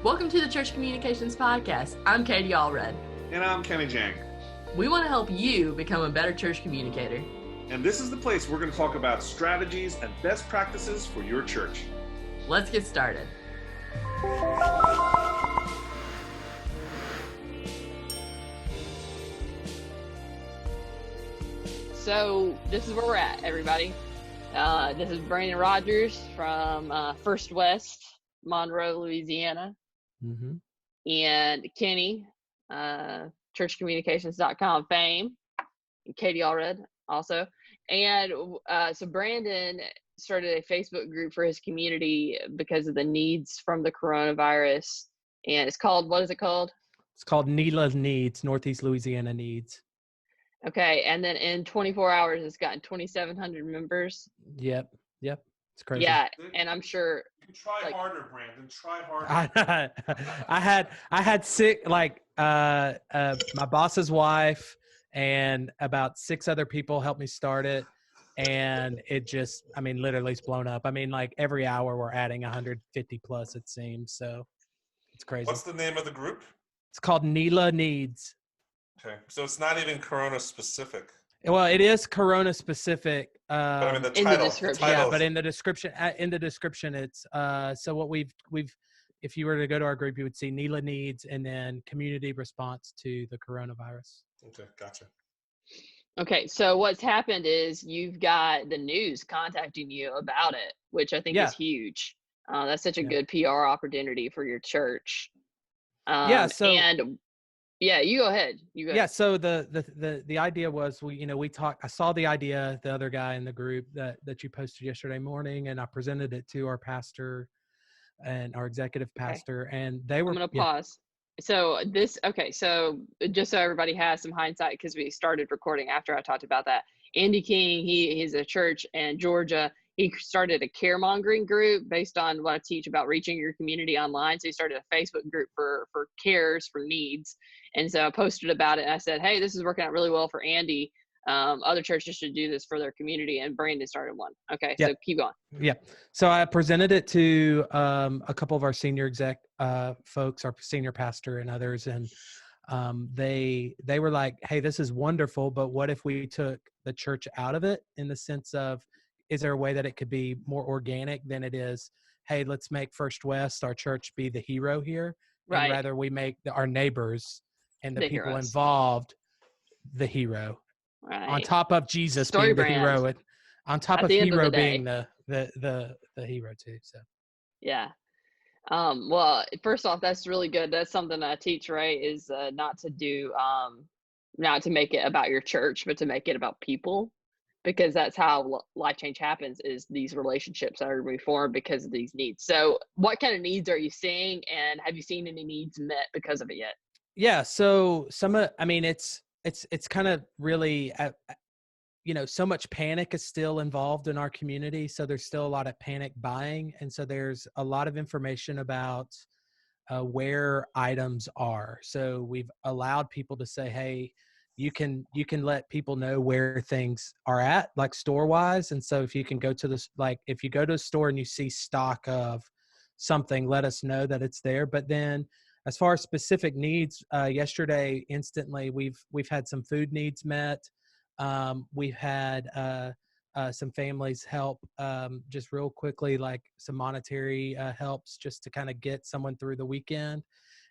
Welcome to the Church Communications Podcast. I'm Katie Allred. And I'm Kenny Jahng. We want to help you become a better church communicator. And this is the place we're going to talk about strategies and best practices for your church. Let's get started. So this is where we're at, everybody. This is Brandon Rogers from First West, Monroe, Louisiana. Mm-hmm. And Kenny, churchcommunications.com fame, and Katie Allred also. And so Brandon started a Facebook group for his community because of the needs from the coronavirus. And it's called, what is it called? It's called NELA Needs, Northeast Louisiana Needs. Okay. And then in 24 hours, it's gotten 2,700 members. Yep. It's crazy. Yeah. And I'm sure. You try like, harder, Brandon. Try harder. I had six, my boss's wife and about 6 other people helped me start it. And it just, literally it's blown up. Like every hour we're adding 150 plus, it seems. So it's crazy. What's the name of the group? It's called NELA Needs. Okay, so it's not even Corona specific. Well, it is Corona specific. But the in title, the description. Yeah, but in the description, it's so what we've if you were to go to our group, you would see NELA Needs and then community response to the coronavirus. Okay, gotcha. Okay, so what's happened is you've got the news contacting you about it, which I think is huge. That's such a good PR opportunity for your church. Yeah, you go ahead. Yeah, so the idea was we talked. I saw the idea, the other guy in the group that you posted yesterday morning, and I presented it to our pastor and our executive pastor, and they were. I'm gonna pause. So so just so everybody has some hindsight, because we started recording after I talked about that. Andy King, he's a church in Georgia. He started a caremongering group based on what I teach about reaching your community online. So he started a Facebook group for cares, for needs. And so I posted about it and I said, hey, this is working out really well for Andy. Other churches should do this for their community, and Brandon started one. Okay, so keep going. Yeah. So I presented it to a couple of our senior exec folks, our senior pastor and others. And they were like, hey, this is wonderful, but what if we took the church out of it, in the sense of, is there a way that it could be more organic than it is? Hey, let's make First West, our church, be the hero here. Right. And rather we make our neighbors and the people heroes involved the hero. Right. On top of Jesus being the hero. And on top of hero being the hero too. So yeah. Well, first off, that's really good. That's something I teach, right? Is not to make it about your church, but to make it about people. Because that's how life change happens, is these relationships that are reformed because of these needs. So what kind of needs are you seeing, and have you seen any needs met because of it yet? Yeah. So it's kind of really, so much panic is still involved in our community. So there's still a lot of panic buying. And so there's a lot of information about where items are. So we've allowed people to say, hey, you can let people know where things are at, like store wise. And so if you can go to this, like if you go to a store and you see stock of something, let us know that it's there. But then as far as specific needs, yesterday, instantly, we've had some food needs met. We've had some families help just real quickly, like some monetary helps just to kind of get someone through the weekend.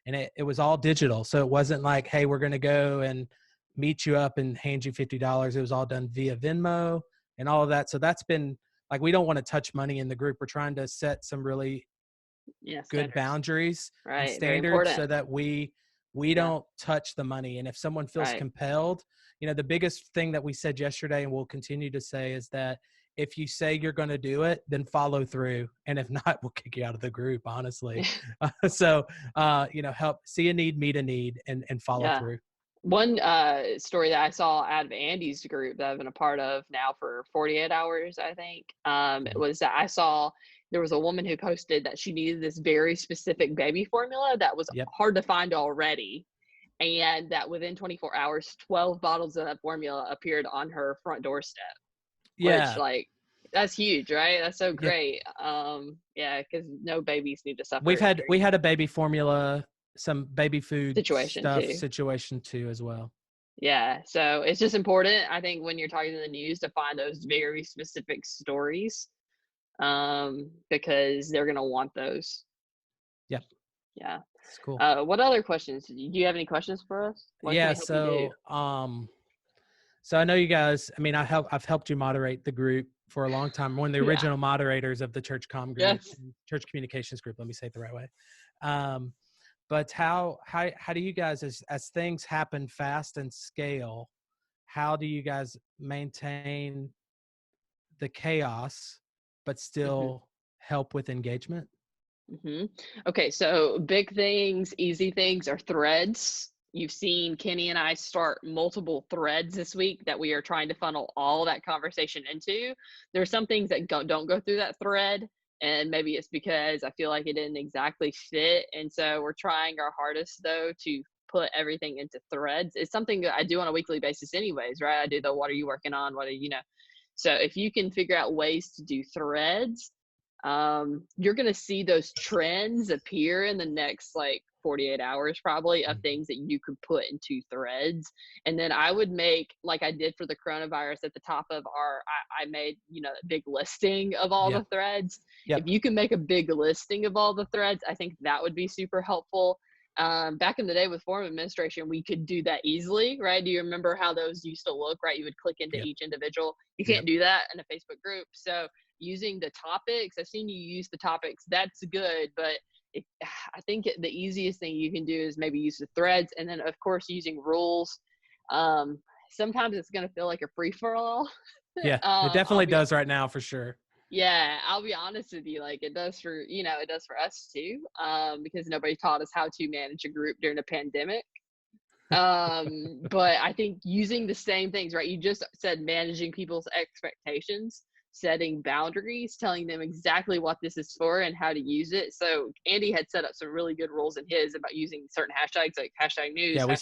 And it was all digital. So it wasn't like, hey, we're going to go and meet you up and hand you $50. It was all done via Venmo and all of that. So that's been like, we don't want to touch money in the group. We're trying to set some really good boundaries and standards so that we don't touch the money. And if someone feels compelled, the biggest thing that we said yesterday and we'll continue to say is that if you say you're going to do it, then follow through. And if not, we'll kick you out of the group, honestly. Help see a need, meet a need, and follow through. One story that I saw out of Andy's group that I've been a part of now for 48 hours, I think, was that I saw there was a woman who posted that she needed this very specific baby formula that was hard to find already. And that within 24 hours, 12 bottles of that formula appeared on her front doorstep. Yeah. Which, That's huge, right? That's so Yeah. great. Yeah, because no babies need to suffer. We had a baby formula, some baby food Situation too. situation too as well. Yeah, so it's just important, I think, when you're talking to the news to find those very specific stories, because they're gonna want those. Yep. Yeah. It's cool. What other questions? Do you have any questions for us? What can Yeah. we help you do? So I know you guys, I mean, I've helped you moderate the group for a long time. One of the Yeah. original moderators of the church comm group, Yes. church communications group. Let me say it the right way. But how do you guys, as things happen fast and scale, how do you guys maintain the chaos, but still help with engagement? Okay, so big things, easy things are threads. You've seen Kenny and I start multiple threads this week that we are trying to funnel all that conversation into. There's some things that don't go through that thread, and maybe it's because I feel like it didn't exactly fit. And so we're trying our hardest though to put everything into threads. It's something that I do on a weekly basis anyways, right? I do the what are you working on? What are you know? So if you can figure out ways to do threads, you're going to see those trends appear in the next like 48 hours probably of things that you could put into threads. And then I would make, like I did for the coronavirus, at the top of I made, a big listing of all the threads. Yep. If you can make a big listing of all the threads, I think that would be super helpful. Back in the day with forum administration, we could do that easily, right? Do you remember how those used to look, right? You would click into each individual. You can't do that in a Facebook group. So using the topics, I've seen you use the topics. That's good, but I think the easiest thing you can do is maybe use the threads, and then of course using rules. Sometimes it's going to feel like a free for all. Yeah, it definitely does right now for sure. Yeah, I'll be honest with you, like it does for us too, because nobody taught us how to manage a group during a pandemic. But I think using the same things, right? You just said managing people's expectations, setting boundaries, telling them exactly what this is for and how to use it. So Andy had set up some really good rules in his about using certain hashtags, like hashtag news. Yeah, we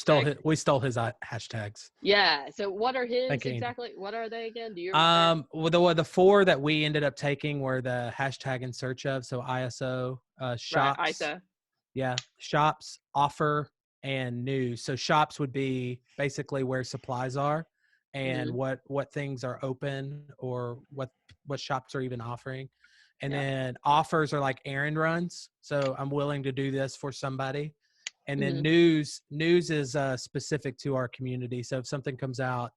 stole his hashtags. Yeah. So what are his exactly? Andy. What are they again? Do you remember? Well, the four that we ended up taking were the hashtag in search of. So ISO, shops. Right, ISO. Yeah. Shops, offer, and news. So shops would be basically where supplies are and what things are open or what shops are even offering. And then offers are like errand runs. So I'm willing to do this for somebody. And then news is specific to our community. So if something comes out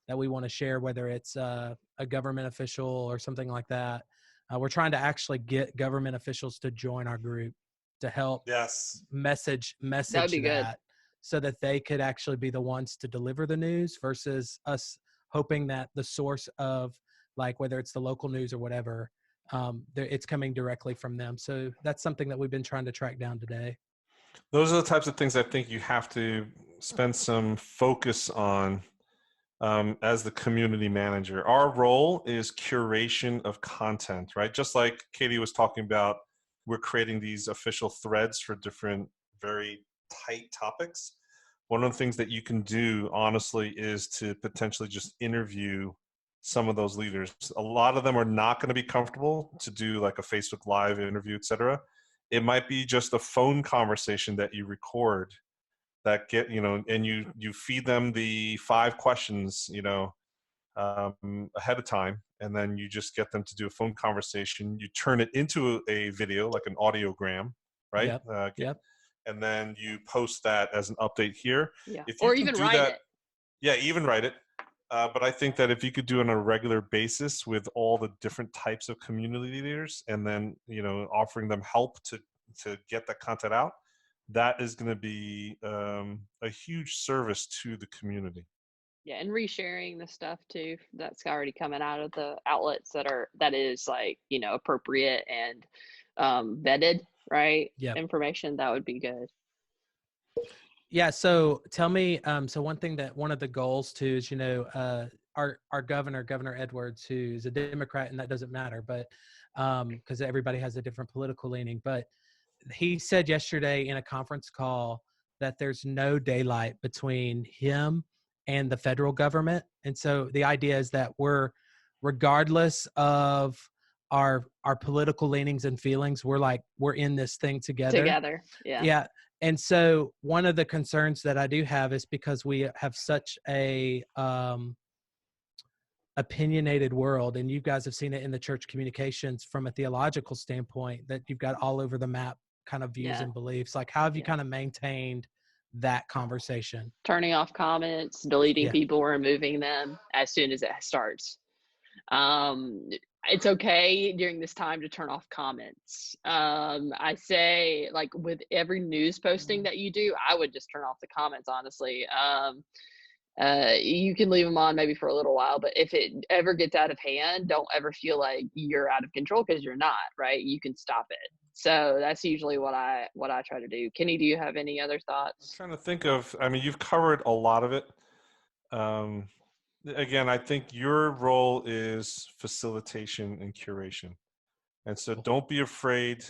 that we want to share, whether it's a government official or something like that, we're trying to actually get government officials to join our group to help message that so that they could actually be the ones to deliver the news versus us hoping that the source of, like, whether it's the local news or whatever, it's coming directly from them. So that's something that we've been trying to track down today. Those are the types of things I think you have to spend some focus on as the community manager. Our role is curation of content, right? Just like Katie was talking about, we're creating these official threads for different very tight topics. One of the things that you can do, honestly, is to potentially just interview some of those leaders. A lot of them are not going to be comfortable to do like a Facebook Live interview, etc. It might be just a phone conversation that you record that and you feed them the 5 questions, ahead of time, and then you just get them to do a phone conversation. You turn it into a video, like an audiogram, right? Yep. And then you post that as an update here. Yeah. If you or can even do write that, it. Yeah, even write it. But I think that if you could do it on a regular basis with all the different types of community leaders, and then offering them help to get that content out, that is going to be a huge service to the community. Yeah, and resharing the stuff too that's already coming out of the outlets that is like appropriate and vetted, right? Information that would be good. Yeah. So tell me, so one of the goals too is, our Governor Edwards, who's a Democrat, and that doesn't matter, but because everybody has a different political leaning, but he said yesterday in a conference call that there's no daylight between him and the federal government. And so the idea is that we're regardless of our political leanings and feelings, we're in this thing together. Yeah. Yeah. And so one of the concerns that I do have is because we have such a opinionated world, and you guys have seen it in the church communications from a theological standpoint, that you've got all over the map kind of views and beliefs. Like, how have you kind of maintained that conversation? Turning off comments, deleting Yeah. people, removing them as soon as it starts. It's okay during this time to turn off comments. I say, like, with every news posting that you do, I would just turn off the comments, honestly. You can leave them on maybe for a little while, but if it ever gets out of hand, don't ever feel like you're out of control, because you're not, right? You can stop it. So that's usually what I try to do. Kenny, do you have any other I'm thoughts? trying to think of, I mean, you've covered a lot of it. Again, I think your role is facilitation and curation. And so don't be afraid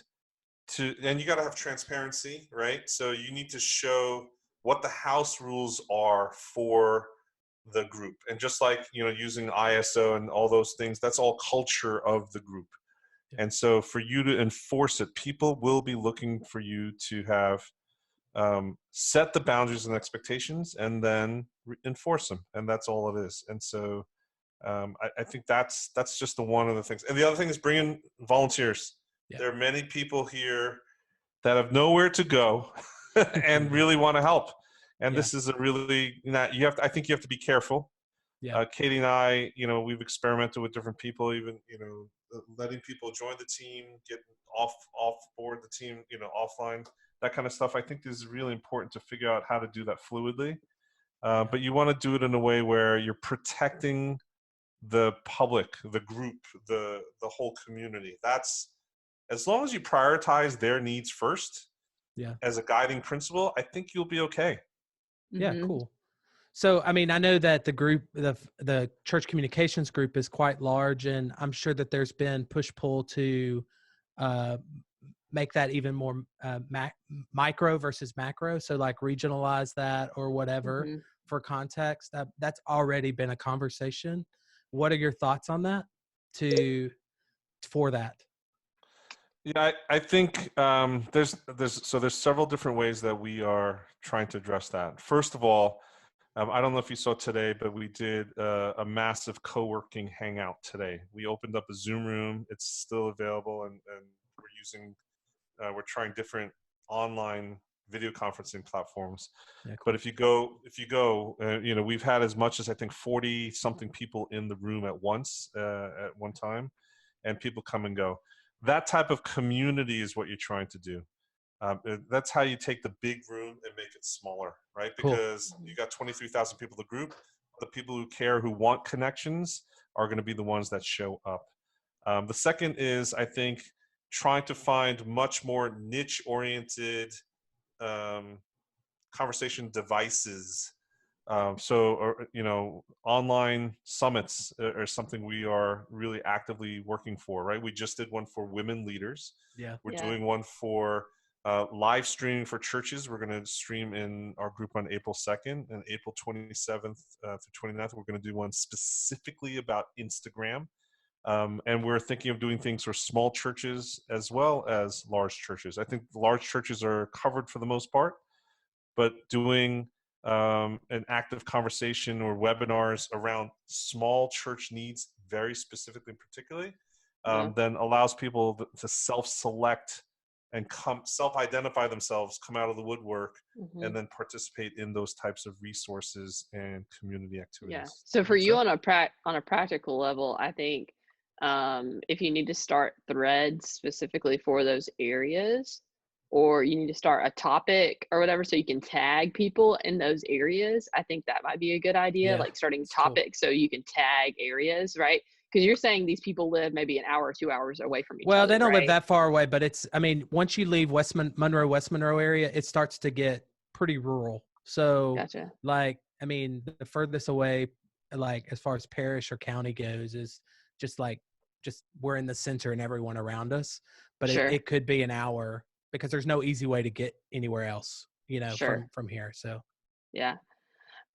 to, and you got to have transparency, right? So you need to show what the house rules are for the group. And just like, using ISO and all those things, that's all culture of the group. And so for you to enforce it, people will be looking for you to have set the boundaries and expectations, and then enforce them. And that's all it is. And so I think that's just one of the things. And the other thing is bring in volunteers. Yeah. There are many people here that have nowhere to go and really want to help. And this is a really, I think you have to be careful. Yeah. Katie and I, we've experimented with different people, even, letting people join the team, get off board the team, offline, that kind of stuff. I think this is really important to figure out how to do that fluidly. But you want to do it in a way where you're protecting the public, the group, the whole community. That's, as long as you prioritize their needs first, as a guiding principle, I think you'll be okay. Yeah, cool. So, I mean, I know that the group, the church communications group, is quite large, and I'm sure that there's been push-pull to make that even more micro versus macro. So, like, regionalize that or whatever for context. That's already been a conversation. What are your thoughts on that? For that? Yeah, I think there's several different ways that we are trying to address that. First of all, I don't know if you saw today, but we did a massive co-working hangout today. We opened up a Zoom room. It's still available, and we're trying different online video conferencing platforms. Yeah, cool. But if you go, we've had as much as, I think, 40 something people in the room at once, at one time, and people come and go. That type of community is what you're trying to do. That's how you take the big room and make it smaller, right? Because you got 23,000 people in the group. The people who care, who want connections, are going to be the ones that show up. The second is, I think, trying to find much more niche-oriented conversation devices. Online summits are something we are really actively working for, right? We just did one for women leaders. Yeah. We're doing one for live streaming for churches. We're going to stream in our group on April 2nd, and April 27th through 29th, we're going to do one specifically about Instagram. And we're thinking of doing things for small churches as well as large churches. I think large churches are covered for the most part, but doing an active conversation or webinars around small church needs, very specifically and particularly, then allows people to self-select and self-identify themselves, come out of the woodwork, and then participate in those types of resources and community activities. Yeah. So for you on a practical level, I think if you need to start threads specifically for those areas, or you need to start a topic or whatever, so you can tag people in those areas, I think that might be a good idea. Like starting topics so you can tag areas, right? Because you're saying these people live maybe an hour or 2 hours away from each other. Well, they don't live that far away, but once you leave West Monroe area, it starts to get pretty rural. So gotcha. The furthest away, like as far as parish or county goes, is just we're in the center and everyone around us. But it could be an hour, because there's no easy way to get anywhere else, from here. So, yeah.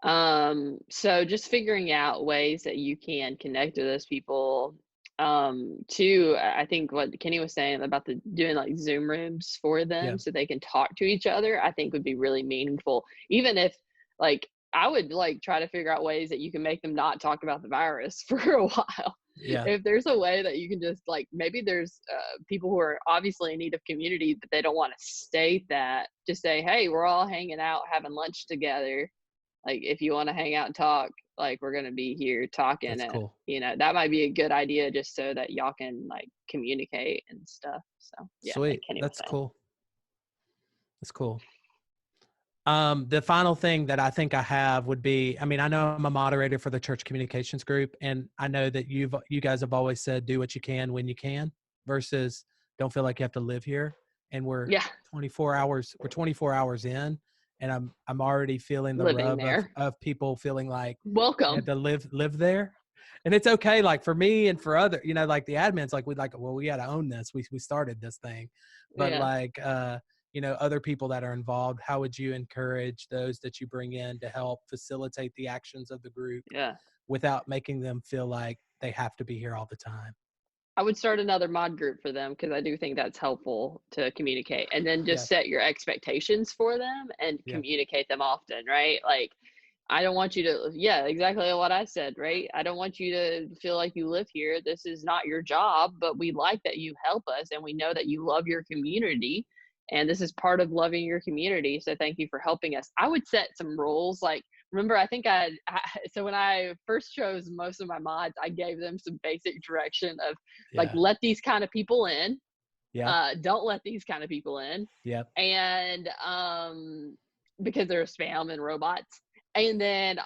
So just figuring out ways that you can connect with those people. Too, I think what Kenny was saying about the doing like Zoom rooms for Yeah. them so they can talk to each other, I think would be really meaningful. Even if like I would like try to figure out ways that you can make them not talk about the virus for a while. Yeah. If there's a way that you can just like maybe there's people who are obviously in need of community, but they don't want to state that. Just say, hey, we're all hanging out having lunch together, like if you want to hang out and talk, like we're going to be here talking. That's And cool. that might be a good idea just so that y'all can like communicate and stuff. So yeah, like Sweet. Kenny was That's saying. cool. That's cool. The final thing that I think I have would be, I mean, I know I'm a moderator for the church communications group, and I know that you guys have always said, do what you can when you can versus don't feel like you have to live here. And we're Yeah, 24 hours in, and I'm already feeling the living rub there. of people feeling like they had Welcome. to live there. And it's okay. Like for me and for other, like the admins, like we got to own this. We started this thing, but Yeah. like, other people that are involved, how would you encourage those that you bring in to help facilitate the actions of the group Yeah. without making them feel like they have to be here all the time? I would start another mod group for them because I do think that's helpful to communicate, and then Yeah. just set your expectations for them and Yeah. communicate them often, right? Like, I don't want you to, yeah, exactly what I said, right? I don't want you to feel like you live here. This is not your job, but we like that you help us and we know that you love your community. And this is part of loving your community. So thank you for helping us. I would set some rules. Like, remember, I think so when I first chose most of my mods, I gave them some basic direction of like, Yeah. let these kind of people in. Yeah. Don't let these kind of people in. Yeah. And because they're spam and robots. And then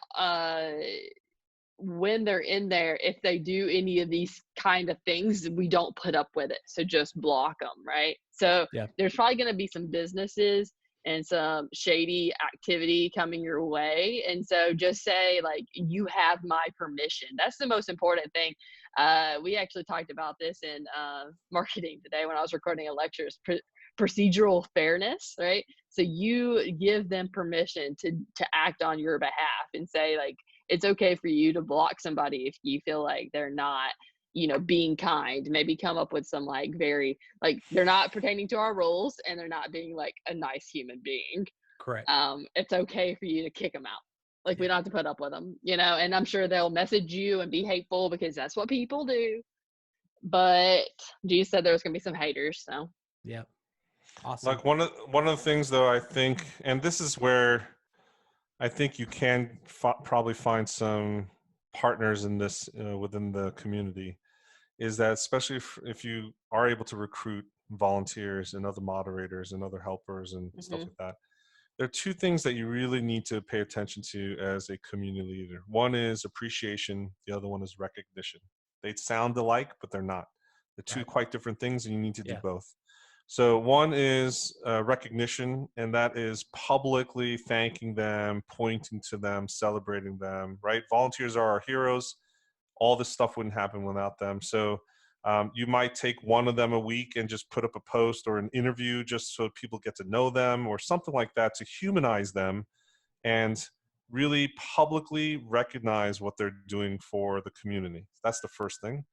when they're in there, if they do any of these kind of things, we don't put up with it. So just block them, right? So Yeah. there's probably going to be some businesses and some shady activity coming your way. And so just say, like, you have my permission. That's the most important thing. We actually talked about this in marketing today when I was recording a lecture. Procedural fairness, right? So you give them permission to act on your behalf and say, like, it's okay for you to block somebody if you feel like they're not, being kind. Maybe come up with some like very, like, they're not pertaining to our rules and they're not being like a nice human being. Correct. It's okay for you to kick them out. Like, we Yeah. don't have to put up with them, and I'm sure they'll message you and be hateful because that's what people do. But Jesus said there was gonna be some haters, so. Yeah. Awesome. Like one of the things, though, I think, and this is where I think you can probably find some partners in this within the community, is that especially if you are able to recruit volunteers and other moderators and other helpers and stuff like that, there are two things that you really need to pay attention to as a community leader. One is appreciation. The other one is recognition. They sound alike, but they're not. They're two Right. quite different things, and you need to do Yeah. both. So one is recognition, and that is publicly thanking them, pointing to them, celebrating them, right? Volunteers are our heroes. All this stuff wouldn't happen without them. So you might take one of them a week and just put up a post or an interview just so people get to know them or something like that to humanize them and really publicly recognize what they're doing for the community. That's the first thing.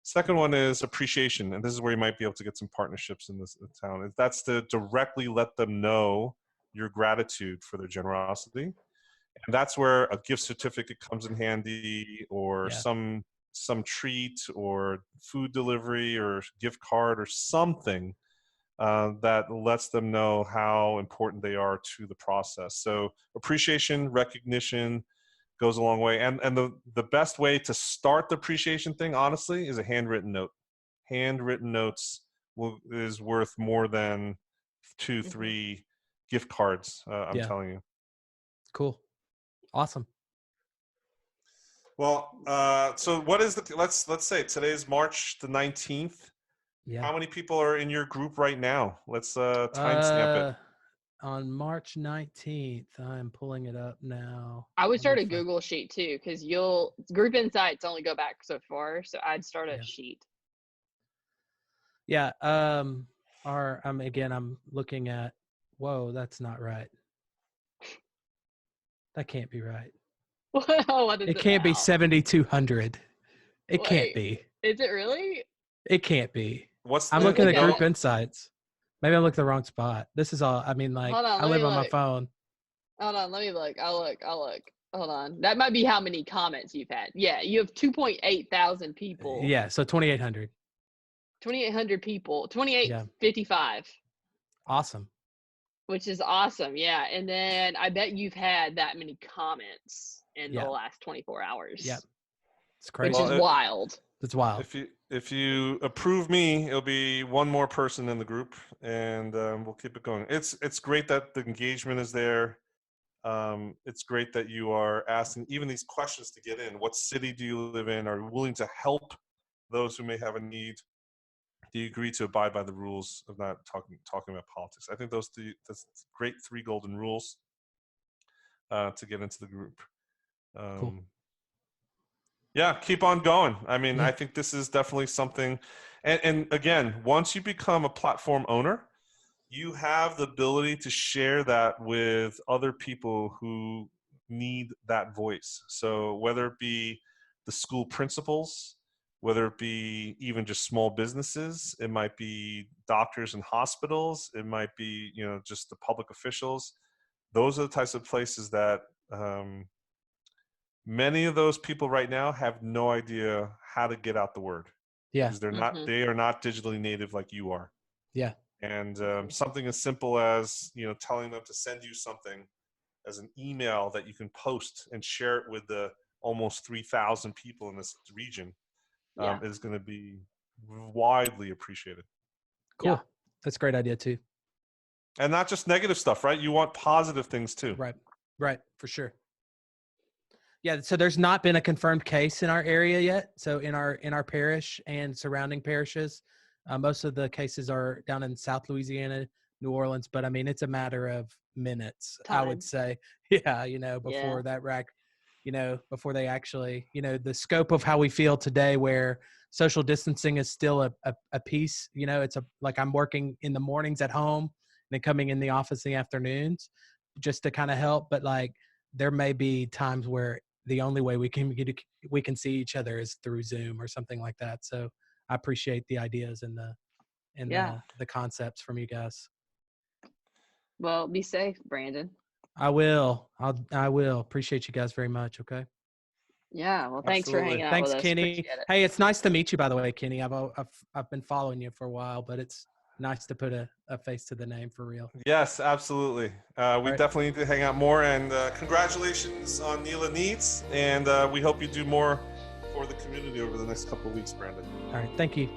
Second one is appreciation, and this is where you might be able to get some partnerships in this town. That's to directly let them know your gratitude for their generosity, and that's where a gift certificate comes in handy, or Yeah. some treat, or food delivery, or gift card, or something that lets them know how important they are to the process. So appreciation, recognition goes a long way. And the best way to start the appreciation thing, honestly, is a handwritten note. Handwritten notes is worth more than 2-3 gift cards. I'm Yeah. telling you. Cool. Awesome. Well, so what is let's say today's March the 19th. Yeah. How many people are in your group right now? Let's timestamp it. On March 19th, I'm pulling it up now. I would start a If I- Google sheet too, because group insights only go back so far. So I'd start a Yeah. sheet. Yeah. I'm looking at, whoa, that's not right. That can't be right. What is It can't be now? 7,200. It can't Wait, be. is it really? It can't be. What's I'm the looking at Look at group it. insights. Maybe I looked the wrong spot. This is all. I mean, like, Hold on, I let me live on my look. phone. Hold on, let me look. I'll look. Hold on. That might be how many comments you've had. Yeah, you have 2.8 thousand people. Yeah, so 2,800. 2,800 people. Yeah, 2,855, awesome. which is awesome. Yeah, and then I bet you've had that many comments in the Yeah, last 24 hours. yeah, it's Which crazy. is wild. It's wild. if you approve me, it'll be one more person in the group, and we'll keep it going. It's great that the engagement is there. It's great that you are asking even these questions to get in. What city do you live in? Are you willing to help those who may have a need? Do you agree to abide by the rules of not talking about politics? I think that's great 3 golden rules to get into the group. Cool. Yeah, keep on going. I mean, Yeah. I think this is definitely something. And again, once you become a platform owner, you have the ability to share that with other people who need that voice. So whether it be the school principals, whether it be even just small businesses, it might be doctors and hospitals, it might be, just the public officials. Those are the types of places that many of those people right now have no idea how to get out the word. Yeah. Because they are not digitally native like you are. Yeah. And something as simple as telling them to send you something as an email that you can post and share it with the almost 3,000 people in this region is going to be widely appreciated. Cool. Yeah. That's a great idea too. And not just negative stuff, right? You want positive things too. Right, for sure. Yeah, so there's not been a confirmed case in our area yet. So in our parish and surrounding parishes, most of the cases are down in South Louisiana, New Orleans. But I mean, it's a matter of minutes, I would say. Yeah, before that before they actually, the scope of how we feel today, where social distancing is still a piece. It's like I'm working in the mornings at home and then coming in the office in the afternoons, just to kind of help. But like, there may be times where the only way we can see each other is through Zoom or something like that. So I appreciate the ideas and the concepts from you guys. Well, be safe, Brandon. I will appreciate you guys very much. Okay. Yeah. Well, thanks for Absolutely. hanging out Thanks, with us. Kenny. Appreciate it. Hey, it's nice to meet you, by the way, Kenny. I've been following you for a while, but it's nice to put a face to the name for real. Yes, absolutely. We definitely need to hang out more. And congratulations on Neela Needs. And we hope you do more for the community over the next couple of weeks, Brandon. All right. Thank you.